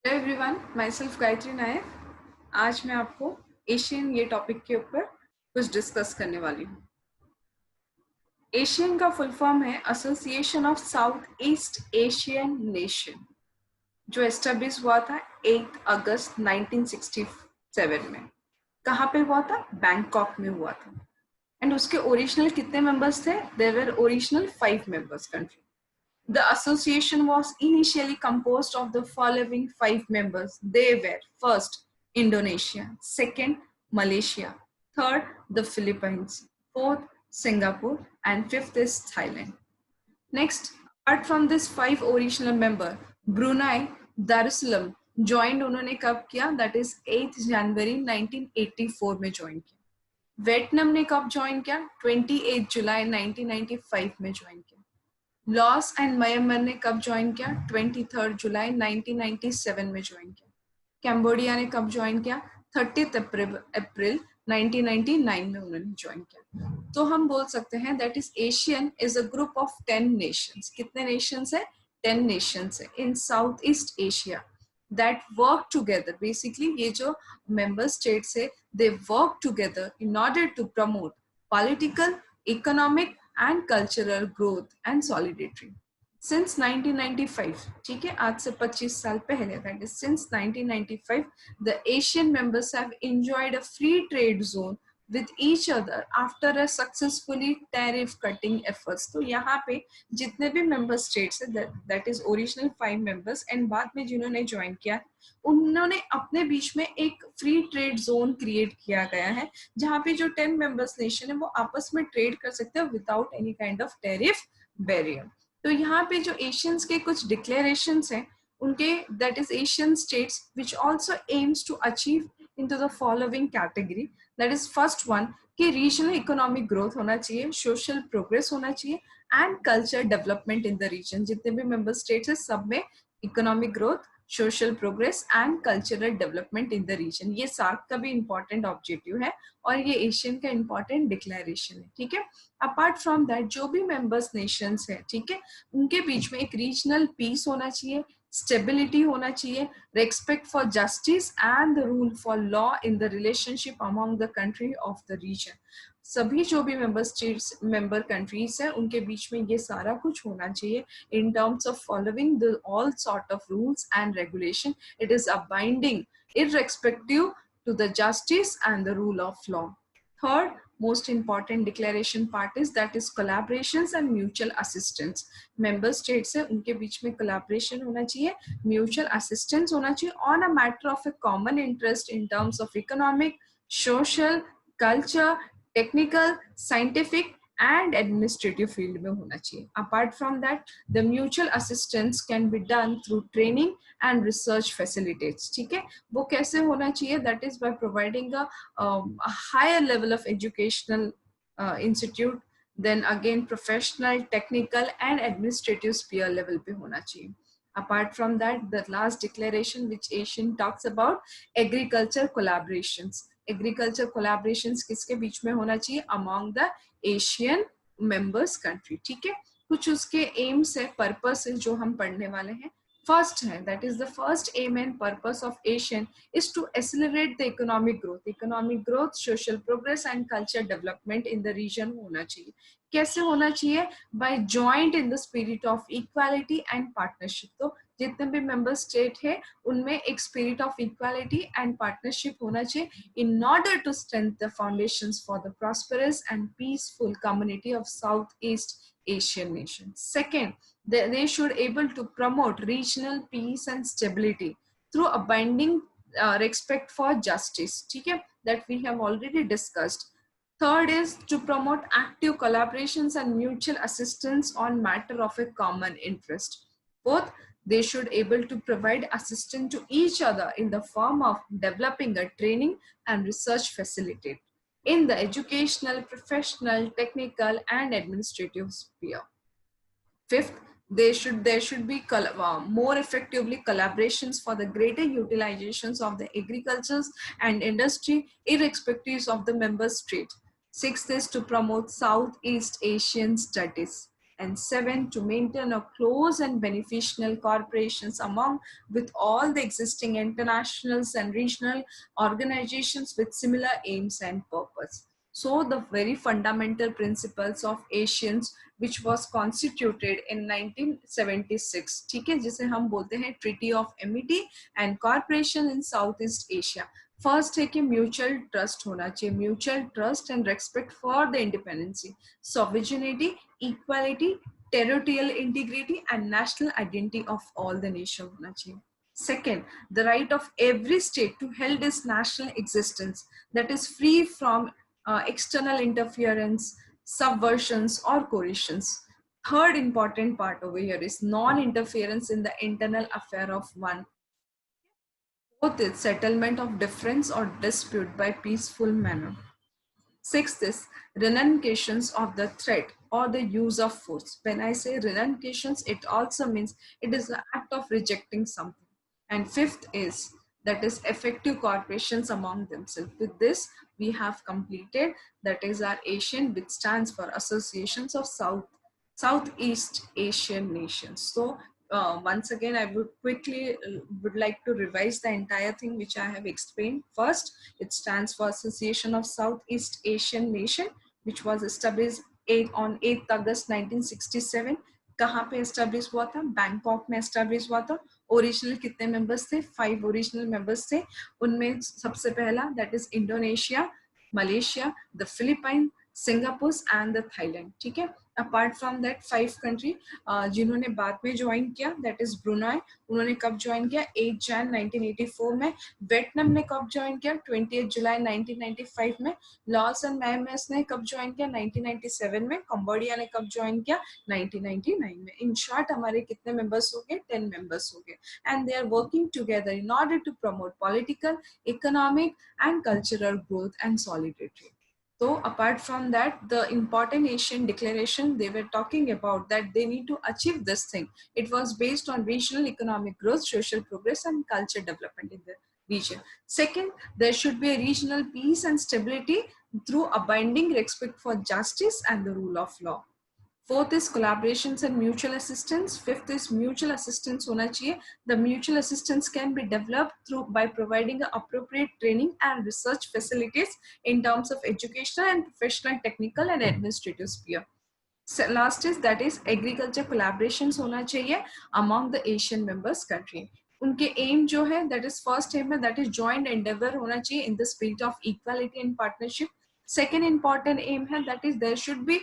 Hello everyone, myself Gayatri Nayak. आज मैं आपको एशियन ये टॉपिक के ऊपर कुछ डिस्कस करने वाली हूँ। एशियन का फुल फॉर्म है association of south east Asian nation, जो एस्टेब्लिश हुआ था 8 अगस्त 1967 में। कहाँ पे हुआ था? बैंकॉक में हुआ था। एंड उसके ओरिजिनल कितने मेंबर्स थे? There were original 5 members country. The association was initially composed of the following 5 members. They were: first, Indonesia; second, Malaysia; third, the Philippines; fourth, Singapore; and fifth is Thailand. Next, apart from this 5 original member, Brunei Darussalam joined. उन्होंने कब किया? That is 8th January 1984 में join किया. Vietnam ने कब join किया? 28 July 1995 में join किया. लॉस एंड म्यांमार ने कब ज्वाइन किया? 23 जुलाई 1997 में ज्वाइन किया. कैम्बोडिया ने कब ज्वाइन किया? 30 अप्रैल 1999 में उन्होंने ज्वाइन किया. तो हम बोल सकते हैं that is ASEAN is a group of 10 nations. कितने नेशंस है? 10 नेशंस है in south east Asia that work together. Basically ये जो मेंबर स्टेट्स है, they work together in order to promote political, economic and cultural growth and solidarity. Since 1995, ठीक है, आज से 25 साल पहले, that is since 1995, the Asian members have enjoyed a free trade zone with each other after a successfully tariff cutting efforts. तो यहाँ पे जितने भी member states है, that is original 5 members and बाद में जिन्होंने join किया, उन्होंने अपने बीच में एक फ्री ट्रेड जोन क्रिएट किया गया है जहाँ पे जो 10 मेंबर्स नेशन है वो आपस में ट्रेड कर सकते हैं without any kind of tariff barrier. तो यहाँ पे जो एशियंस के कुछ डिक्लेरेशंस हैं उनके, that is ASEAN states which also aims to achieve into the following category. That is first one कि रीजनल इकोनॉमिक ग्रोथ होना चाहिए, सोशल प्रोग्रेस होना चाहिए and culture development in the region. जितने भी मेंबर स्टेट्स है सब में economic growth, social progress and cultural development in the region. ये सार्क का भी इंपॉर्टेंट ऑब्जेक्टिव है और ये एशियन का इंपॉर्टेंट डिक्लेरेशन है. ठीक है. अपार्ट फ्रॉम दैट जो भी मेंबर्स नेशंस है, ठीक है, उनके बीच में एक रीजनल पीस होना चाहिए, स्टेबिलिटी होना चाहिए, respect for justice and the rule for law in the relationship among the country of the region. सभी जो भी मेंबर स्टेट्स, मेंबर कंट्रीज है, उनके बीच में ये सारा कुछ होना चाहिए in terms of following the all sort of rules and regulation. It is a binding irrespective to the justice and the rule of law. Third most important declaration part is that is collaborations and mutual assistance. member states है उनके बीच में collaboration होना चाहिए, mutual assistance होना चाहिए on a matter of a common interest in terms of economic, social, culture, technical, scientific and administrative field में होना चाहिए. Apart from that, the mutual assistance can be done through training and research facilitates. ठीक है, वो कैसे होना चाहिए? That is by providing a higher level of educational institute, then again professional, technical and administrative sphere level पे होना चाहिए. Apart from that, the last declaration which Asian talks about agriculture collaborations. Agriculture collaborations किसके बीच में होना चाहिए? Among the Asian members country. ठीक है, कुछ उसके एम्स है, पर्पस है जो हम पढ़ने वाले हैं. फर्स्ट है, that is the first aim and purpose of ASEAN is to accelerate the economic growth. Economic growth, social progress and culture development in the region होना चाहिए. कैसे होना चाहिए? By joint in the spirit of equality and partnership. तो जितने भी member state है उनमें एक spirit of equality and partnership होना चाहिए in order to strengthen the foundations for the prosperous and peaceful community of Southeast Asian nations. Second, they should able to promote regional peace and stability through abiding respect for justice. ठीक है, that we have already discussed. Third is to promote active collaborations and mutual assistance on matter of a common interest. Fourth, they should able to provide assistance to each other in the form of developing a training and research facility in the educational, professional, technical and administrative sphere. Fifth, there should be more effectively collaborations for the greater utilizations of the agricultures and industry irrespective of the member state. Sixth is to promote Southeast Asian studies. and 7, to maintain a close and beneficial corporations among with all the existing internationals and regional organizations with similar aims and purpose. So the very fundamental principles of ASEAN which was constituted in 1976, ठीक है, जिसे हम बोलते हैं Treaty of Amity and Cooperation in Southeast Asia. First है कि mutual trust होना चाहिए, mutual trust and respect for the independency, sovereignty, equality, territorial integrity and national identity of all the nation होना चाहिए. Second, the right of every state to hold its national existence that is free from external interference, subversions or coercions. Third important part over here is non-interference in the internal affair of one. Fourth is settlement of difference or dispute by peaceful manner. Sixth is renunciations of the threat or the use of force. When I say renunciations, it also means it is the act of rejecting something. And fifth is that is effective cooperations among themselves. With this, we have completed, that is our ASEAN, which stands for Associations of Southeast Asian Nations. So once again, I would quickly would like to revise the entire thing which I have explained. First, it stands for Association of Southeast Asian Nation, which was established on 8th August 1967. कहाँ पे establish हुआ था? Bangkok में establish हुआ था. Original कितने members थे? 5 original members थे. उनमें सबसे पहला that is Indonesia, Malaysia, the Philippine, Singapore and the Thailand. ठीक है. अपार्ट फ्रॉम दैट 5 कंट्री जिन्होंने बाद में ज्वाइन किया, दैट इज ब्रुनाई. उन्होंने कब ज्वाइन किया? 8 जन 1984 में. वियतनाम ने कब ज्वाइन किया? 28 जुलाई 1995 में. लॉस एंड म्यांमार ने कब ज्वाइन किया? 1997 में. कंबोडिया ने कब ज्वाइन किया? 1999 में. इन शॉर्ट हमारे कितने मेंबर्स हो गए? 10 मेंबर्स हो गए. And they are working together in order to promote political, economic and cultural growth and solidarity. So apart from that, the important Asian declaration they were talking about that they need to achieve this thing. It was based on regional economic growth, social progress and culture development in the region. Second, there should be a regional peace and stability through abiding respect for justice and the rule of law. Fourth is collaborations and mutual assistance. Fifth is mutual assistance होना चाहिए. The mutual assistance can be developed through by providing appropriate training and research facilities in terms of educational and professional, technical and administrative sphere. So last is that is agriculture collaborations होना चाहिए among the Asian members country. उनके aim जो है that is first aim है that is joint endeavor होना चाहिए in the spirit of equality and partnership. Second important aim है that is there should be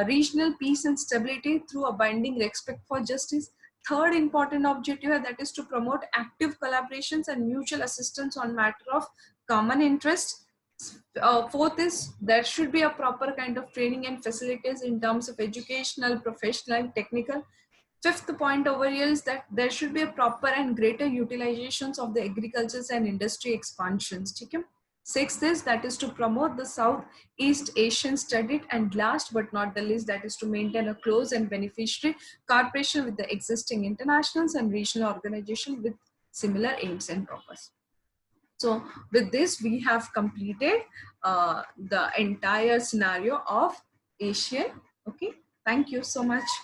regional peace and stability through abiding respect for justice. Third important objective है that is to promote active collaborations and mutual assistance on matter of common interest. Fourth is there should be a proper kind of training and facilities in terms of educational, professional, technical. Fifth point over here is that there should be a proper and greater utilizations of the agriculture and industry expansions. ठीक है. Sixth is that is to promote the Southeast Asian study, and last but not the least that is to maintain a close and beneficiary cooperation with the existing internationals and regional organizations with similar aims and purpose. So with this we have completed the entire scenario of ASEAN. Okay, thank you so much.